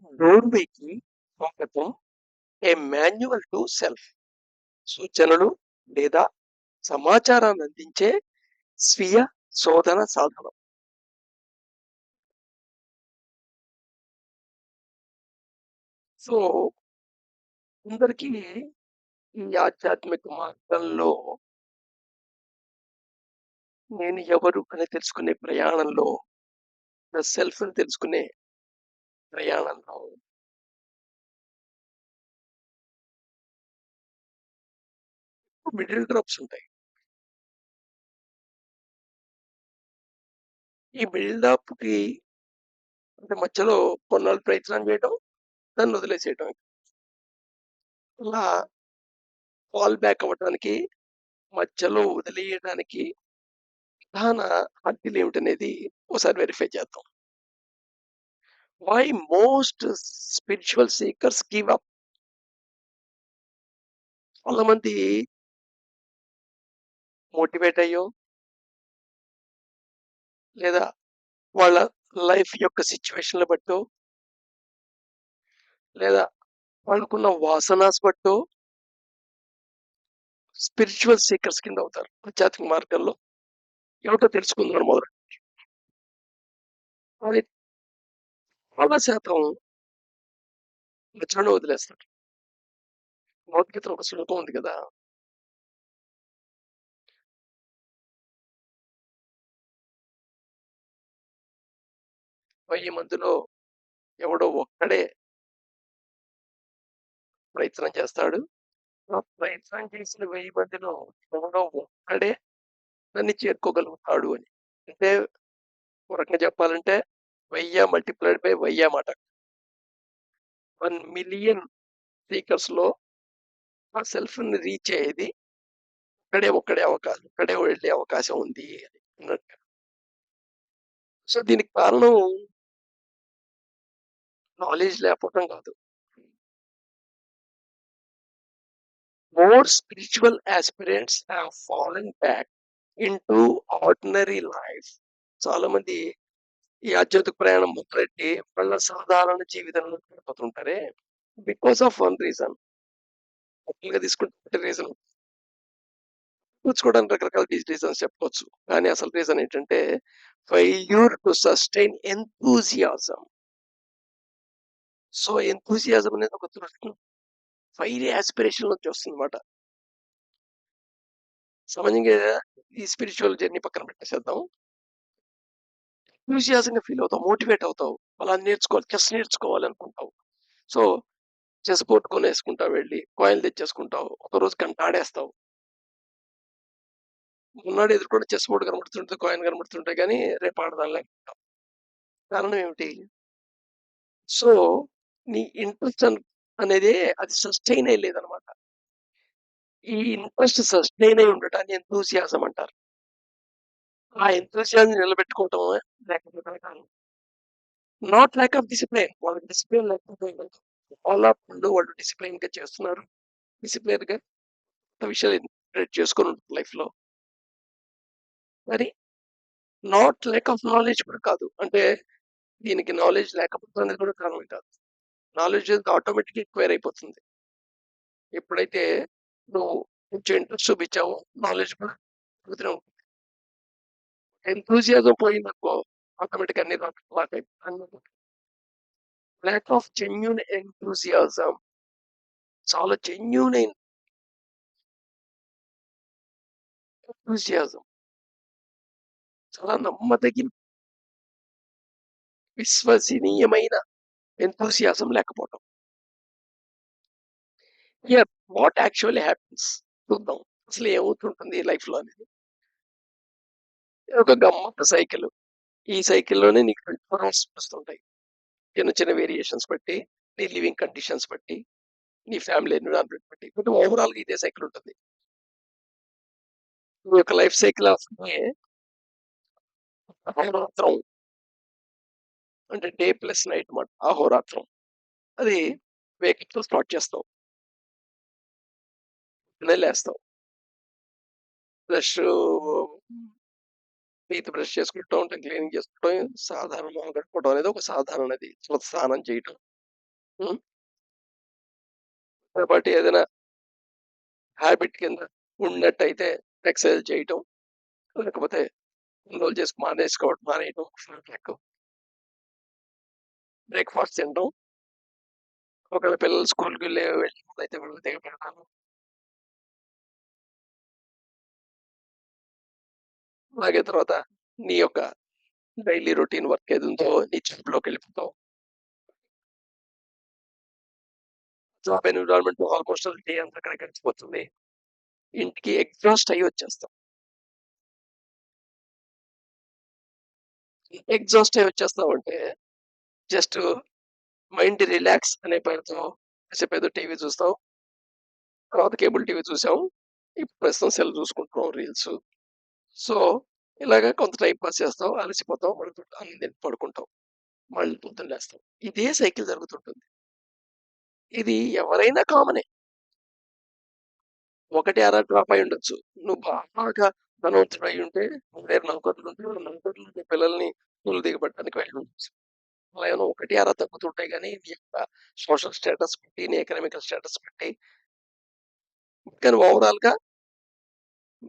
డోర్వేకి స్వాగతం. ఏ manual to self. సూచనలు లేదా సమాచారాన్ని అందించే స్వీయ శోధన సాధనం. సో అందరికీ ఈ ఆధ్యాత్మిక మార్గంలో నేను ఎవరు అని తెలుసుకునే ప్రయాణంలో, సెల్ఫ్ని తెలుసుకునే ప్రయాణంలో మిడిల్ డ్రాప్స్ ఉంటాయి. ఈ బిల్డప్కి అంటే మధ్యలో కొన్నాళ్ళు ప్రయత్నం చేయడం, దాన్ని వదిలేసేయటం. అలా ఫాల్ బ్యాక్ అవ్వడానికి, మధ్యలో వదిలేయడానికి ప్రధాన హద్దులు ఏమిటనేది ఒకసారి వెరిఫై చేద్దాం. Why most spiritual seekers give up. చాలా మంది మోటివేట్ అయ్యో, లేదా వాళ్ళ లైఫ్ యొక్క సిచ్యువేషన్‌ల బట్టో, లేదా వాళ్ళకున్న వాసనాస్ బట్టో స్పిరిచువల్ సీకర్స్ కింద అవుతారు. ఆధ్యాత్మిక మార్గంలో ఏమిటో తెలుసుకుందాం మొదలు. అది చాలా శాతం మధ్యలోనే వదిలేస్తారు. భగవద్గీతలో ఒక శ్లోకం ఉంది కదా! 1000 మందిలో ఎవడో ఒక్కడే ప్రయత్నం చేస్తాడు. ఆ ప్రయత్నం చేసిన 1000 మందిలో ఎవడో ఒక్కడే దాన్ని చేరుకోగలుగుతాడు అని. అంటే ఒక రకంగా చెప్పాలంటే 1000 మల్టిప్లైడ్ బై 1000 మాట. 1,000,000 సీకర్స్‌లో ఆ సెల్ఫ్‌ని రీచ్ అయ్యేది ఒక్కడే వెళ్ళే అవకాశం ఉంది అని అన్నట్టు. సో దీనికి కారణం నాలెడ్జ్ లేకపోవటం కాదు. More spiritual aspirants have fallen back into ordinary life. చాలా మంది ఈ ఆధ్యాత్మిక ప్రయాణం మొదలెట్టి మళ్ళా సాధారణ జీవితంలో గడిపోతుంటారే, బికాస్ ఆఫ్ వన్ రీజన్. యాక్చువల్‌గా తీసుకుంటే రీజన్ చూసుకోవడానికి రకరకాల రీజన్స్ చెప్పొచ్చు. కానీ అసలు రీజన్ ఏంటంటే failure to sustain enthusiasm. So enthusiasm అనేది ఒక తృష్ణ, ఫైరీ యాస్పిరేషన్ నుంచి వస్తుందన్నమాట. సామాన్యంగా ఈ స్పిరిచువల్ జర్నీ పక్కన పెట్టేసేద్దాం. ఎంథూసియాజంగా ఫీల్ అవుతావు, మోటివేట్ అవుతావు. అలా నేర్చుకోవాలి, చెస్ నేర్చుకోవాలి అనుకుంటావు. సో చెస్ బోర్డ్ కొనేసుకుంటావు, వెళ్ళి కాయిన్లు తెచ్చేసుకుంటావు. ఒకరోజు గంట ఆడేస్తావు. మొన్నాడు ఎదురుకుండా చెస్ బోర్డ్ కనబడుతుంటుంది, కాయిన్ కనబడుతుంటాయి, కానీ రేపు ఆడదాంలే అనుకుంటావు. కారణం ఏమిటి? సో నీ ఇంట్రెస్ట్ అనేది అది సస్టైన్ అయ్యలేదన్నమాట. ఈ ఇంట్రెస్ట్ సస్టైన్ అయి ఉండటాన్ని ఎంథూసియాజం అంటారు. ఆ ఎంథూసియాజం నిలబెట్టుకోవటం లేకపోతే నాట్ ల్యాక్ ఆఫ్ డిసిప్లిన్. వాళ్ళకి డిసిప్లిన్ లేకపోతే చాలా పనులు వాళ్ళు డిసిప్లిన్ గా చేస్తున్నారు. డిసిప్లిన్ గా విషయాలు ఇంటిగ్రేట్ చేసుకొని ఉంటుంది లైఫ్ లో. మరి నాట్ ల్యాక్ ఆఫ్ నాలెడ్జ్ కూడా కాదు. అంటే దీనికి నాలెడ్జ్ లేకపోతే అనేది కూడా కారణం కాదు. నాలెడ్జ్ ఆటోమేటిక్ ఎక్వైర్ అయిపోతుంది. ఎప్పుడైతే నువ్వు కొంచెం ఇంట్రెస్ట్ చూపించావో నాలెడ్జ్ కూడా పెరుగుతూనే ఉంటుంది. ఎంతూజియాజం పోయిందనుకో ఆటోమేటిక్ అన్ని ల్యాక్ ఆఫ్ జెన్యూన్ ఎంతూజియాజం. చాలా జెన్యూన్ ఎంతూజియాజం, చాలా నమ్మదగిన విశ్వసనీయమైన ఎంతూసియాజం లేకపోవడం. హియర్ వాట్ యాక్చువల్లీ హ్యాపెన్స్ చూద్దాం. అసలు ఏమవుతుంటుంది లైఫ్ లో అనేది. ఒక గమ్మత్తు సైకిల్. ఈ సైకిల్లోనే నీకు 24 అవర్స్ వస్తుంటాయి. చిన్న చిన్న వేరియేషన్స్ బట్టి, నీ లివింగ్ కండిషన్స్ బట్టి, నీ ఫ్యామిలీ ఎన్విరాన్మెంట్ బట్టి, బట్ ఓవరాల్ ఇదే సైకిల్ ఉంటుంది. నీ యొక్క లైఫ్ సైకిల్ ఆఫ్ అహోరాత్రం, అంటే డే ప్లస్ నైట్ మాట. అహోరాత్రం అది వేకితో స్టార్ట్ చేస్తావు, లేస్తావు, బ్రష్ టీత్ బ్రష్ చేసుకుంటూ ఉంటాం, క్లీనింగ్ చేసుకోవడం, సాధారణంగా గడుపుకోవడం అనేది ఒక సాధారణది. స్నానం చేయటం, హ్మ్. కాబట్టి ఏదైనా హాబిట్ కింద ఉన్నట్టయితే ఎక్సర్‌సైజ్ చేయటం, లేకపోతే కొన్ని రోజులు చేసి మానేసుకోవడం మానేయటం. లైక్ బ్రేక్‌ఫాస్ట్ తినడం. ఒకవేళ పిల్లలు స్కూల్‌కెళ్ళే వెళ్ళినప్పుడైతే వాళ్ళకి దిగబెడతాను. అలాగే తర్వాత నీ యొక్క డైలీ రొటీన్ వర్క్ ఏదుందో నీ జాబ్‌లోకెళ్ళిపోతావు. Job environment almost all day అంతా అక్కడే గడిచిపోతుంది. ఇంటికి ఎగ్జాస్ట్ అయ్యి వచ్చేస్తాం. ఎగ్జాస్ట్ అయ్యి వచ్చేస్తామంటే జస్ట్ మైండ్ రిలాక్స్ అనే పేరుతో కాసేపేదో టీవీ చూస్తాం. తర్వాత కేబుల్ టీవీ చూసాం. ఇప్పుడు ప్రస్తుతం సెల్ చూసుకుంటున్నాం రీల్స్. సో, ఇలాగ కొంత టైమ్ పాస్ చేస్తాం. అలసిపోతాం. పడుకుంటాం. అన్నం తిని పడుకుంటాం. మళ్ళీ పొద్దున్న లేస్తాం. ఇదే సైకిల్ జరుగుతుంటుంది. ఇది ఎవరైనా కామనే. ఒకటి అరా డ్రాప్ అయ్యుండొచ్చు. నువ్వు బాగా ధనవంతుడై ఉంటే, వేరే నౌకర్లుంటే, నౌకర్లు నీ పిల్లల్ని స్కూల్ దిగబట్టడానికి వెళ్ళుండొచ్చు. అలా ఏమైనా ఒకటి అరా తగ్గుతుంటాయి గానీ, నీ యొక్క సోషల్ స్టేటస్ బట్టి, నీ ఎకనామికల్ స్టేటస్ బట్టి, కానీ ఓవరాల్‌గా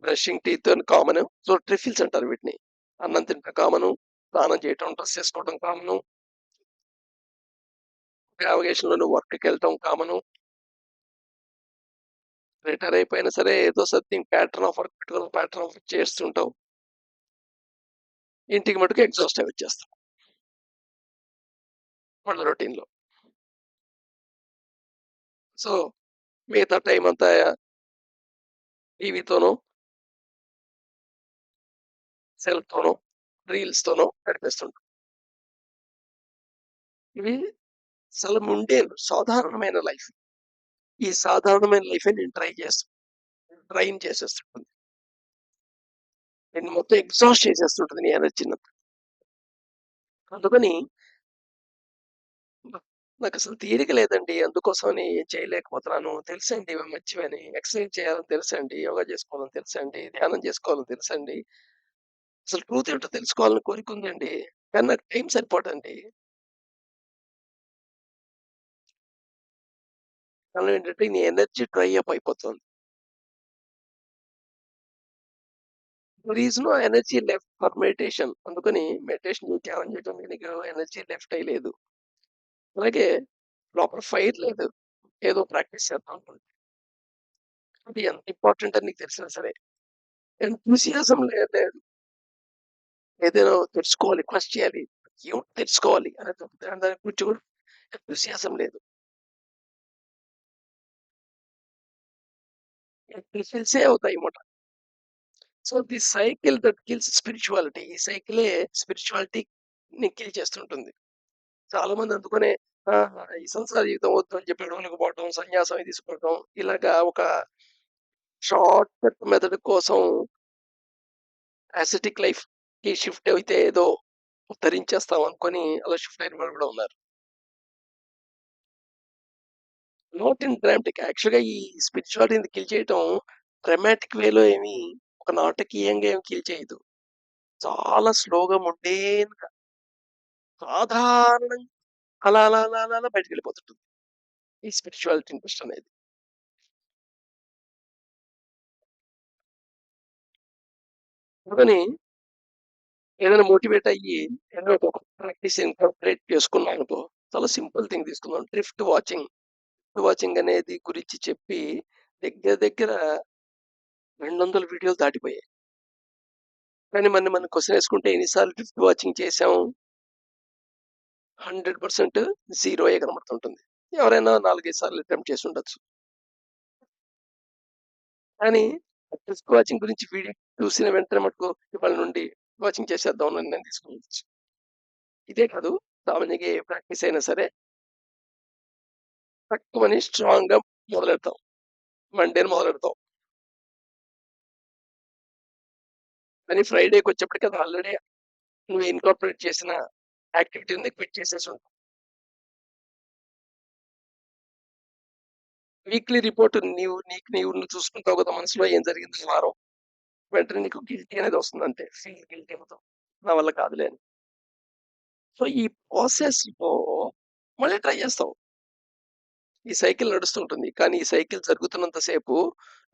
బ్రషింగ్ టీత్ అని కామను. సో, ట్రిఫిల్స్ అంటారు వీటిని. అన్నం తినటం కామను, స్నానం చేయటం, డ్రెస్ ఏసుకోవడం కామను, నావిగేషన్‌లో నువ్వు వర్క్‌కెళ్ళటం కామను. రిటైర్ అయిపోయినా సరే ఏదో సంథింగ్ ప్యాటర్న్ ఆఫ్ వర్క్ పెట్టుకొని ప్యాటర్న్ ఆఫ్ వర్క్ చేస్తుంటావు. ఇంటికి మటుకు ఎగ్జాస్ట్ అయ్యి వచ్చేస్తావు. వాళ్ళ రొటీన్‌లో. సో, మిగతా టైమ్ అంతా టీవీతోనో, సెల్‌తోనో, రీల్స్‌తోనో గడిపేస్తుంటాం. ఇవి చాలా ముండేన్ సాధారణమైన లైఫ్. ఈ సాధారణమైన లైఫే నేను డ్రైన్ చేసేస్తుంటుంది. నిన్ను మొత్తం ఎగ్జాస్ట్ చేసేస్తుంటది నీ ఎనర్జీనంతా. అందుకని నాకసలు తీరిక లేదండి. అందుకోసమని ఏం చేయలేకపోతున్నాను. తెలుసండి ఇవి మంచివని. ఎక్సర్‌సైజ్ చేయాలని తెలుసండి. యోగా చేసుకోవాలని తెలుసండి. ధ్యానం చేసుకోవాలని తెలుసండి. అసలు ట్రూత్ ఏంటో తెలుసుకోవాలని కోరికుందండి. కానీ నాకు టైం సరిపోదండి. కారణం ఏంటంటే నీ ఎనర్జీ డ్రై అప్ అయిపోతుంది. There is no energy left for meditation. అందుకని మెడిటేషన్ ధ్యానం చేయడానికి నీకు ఎనర్జీ లెఫ్ట్ అయ్యలేదు. అలాగే లోపల ఫైర్ లేదు. ఏదో ప్రాక్టీస్ చేద్దాం అనుకుంటే. అది ఎంత ఇంపార్టెంట్ అని నీకు తెలిసినా సరే. ఎంతూసియాజం లేదు. ఏదైనా తెలుసుకోవాలి, క్వెస్ట్ చేయాలి. ఏమిటి తెలుసుకోవాలి అనే దాని గురించి కూడా ఎంతూసియాజం లేదు. రిఫిల్సే అవుతాయన్నమాట. So, the cycle that kills spirituality. ఈ సైకిలే స్పిరిచువాలిటీని కిల్ చేస్తుంటుంది. చాలా మంది అందుకనే ఈ సంసార జీవితం వద్దు అని చెప్పి అడవులకు పోవటం, సన్యాసం తీసుకోవటం ఇలాగా ఒక షార్ట్ కట్ మెథడ్ కోసం అసెటిక్ లైఫ్‌కి షిఫ్ట్ అయితే ఏదో ఉద్ధరించేస్తాం అనుకోని అలా షిఫ్ట్ అయిన వాళ్ళు కూడా ఉన్నారు. Not in dramatic. యాక్చువల్‌గా ఈ స్పిరిచువాలిటీని కిల్ చేయటం డ్రామాటిక్ వేలో ఏమి ఒక నాటకీయంగా ఏమి కిల్ చేయదు. చాలా స్లోగా మొండేన్‌గా సాధారణంగా అలా, అలా, అలా, అలా, అలా బయటికెళ్ళిపోతుంటుంది. ఈ స్పిరిచువాలిటీ ఇంట్రెస్ట్ అనేది. అందుకని ఏదైనా మోటివేట్ అయ్యి ఏదో ఒక ప్రాక్టీస్ ఇన్కార్పొరేట్ చేసుకున్నామనుకో, చాలా సింపుల్ థింగ్ తీసుకుందాం. Drift watching. డ్రిఫ్ట్ వాచింగ్ అనేది గురించి చెప్పి దగ్గర దగ్గర 200 వీడియోలు దాటిపోయాయి. కానీ మనం క్వెషన్ ఏసుకుంటే ఎన్ని సార్లు డ్రిఫ్ట్ వాచింగ్ చేసాం? 100% జీరోయే కనబడుతుంటుంది. ఎవరైనా 4, 5 సార్లు అటెంప్ట్ చేసుండొచ్చు. కానీ డ్రిఫ్ట్ వాచింగ్ గురించి వీడియో చూసిన వెంటనే మటుకు ఇవాళ నుండి వాచింగ్ చేసేద్దాం అని నిర్ణయం తీసుకోవచ్చు. ఇదే కాదు సామాన్యంగా ఏ ప్రాక్టీస్ అయినా సరే తక్కువని స్ట్రాంగ్‌గా మొదలెడతాం. మండేని మొదలెడతాం. కానీ ఫ్రైడేకొచ్చేప్పటికి అది ఆల్రెడీ నువ్వు ఇన్కార్పొరేట్ చేసిన యాక్టివిటీని క్విట్ చేసేసుంటావు. వీక్లీ రిపోర్ట్ నీకు చూసుకుంటావు కదా! మనసులో ఏం జరిగింది ఈ వారం. వెంటనే నీకు గిల్టీ అనేది వస్తుంది అంతే. ఫీల్ గిల్టీ అవుతావు. నా వల్ల కాదులే అని. సో, ఈ ప్రాసెస్‌లో మళ్ళీ ట్రై చేస్తావు. ఈ సైకిల్ నడుస్తూ ఉంటుంది. కానీ ఈ సైకిల్ జరుగుతున్నంత సేపు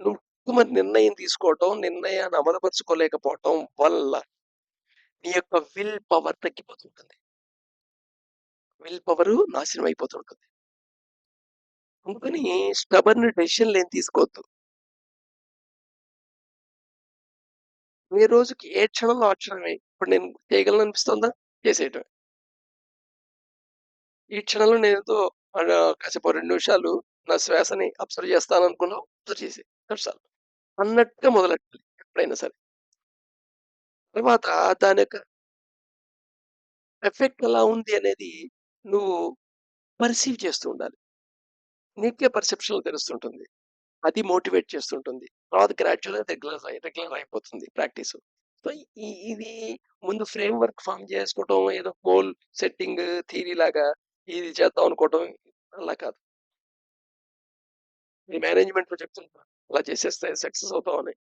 నువ్వు టక్కుమని నిర్ణయం తీసుకోవటం, నిర్ణయాన్ని అమలుపరుచుకోలేకపోవటం వల్ల నీ యొక్క విల్ పవర్ తగ్గిపోతుంటుంది. విల్ పవరు నాశనం అయిపోతుంటుంది. అందుకని స్టబర్న్ డెసిషన్‌లేం తీసుకోవద్దు. ఏ రోజుకి ఏ క్షణంలో ఆ క్షణమే. ఇప్పుడు నేను చేయగలననిపిస్తోందా? చేసేయటమే. ఈ క్షణంలో నేనేదో కాసేపు ఓ 2 నిమిషాలు నా శ్వాసని అబ్జర్వ్ చేస్తాననుకున్నావు. అబ్జర్వ్ చేసేయి. That's all. అన్నట్టుగా మొదలెట్టాలి ఎప్పుడైనా సరే. తర్వాత దాని యొక్క ఎఫెక్ట్ ఎలా ఉంది అనేది నువ్వు పర్సీవ్ చేస్తూ ఉండాలి. నీకే పర్సెప్షన్‌లో తెలుస్తుంటుంది. అది మోటివేట్ చేస్తుంటుంది. తర్వాత గ్రాడ్యుయల్‌గా రెగ్యులర్ అయిపోతుంది ప్రాక్టీసు. సో, ఇది ముందు ఫ్రేమ్‌వర్క్ ఫార్మ్ చేసుకోవటం, ఏదో గోల్ సెట్టింగ్ థియరీ లాగా ఇది చేద్దాం అనుకోవటం అలా కాదు. ఈ మేనేజ్‌మెంట్‌లో చెప్తుంటారు. అలా చేసేస్తే సక్సెస్ అవుతామని.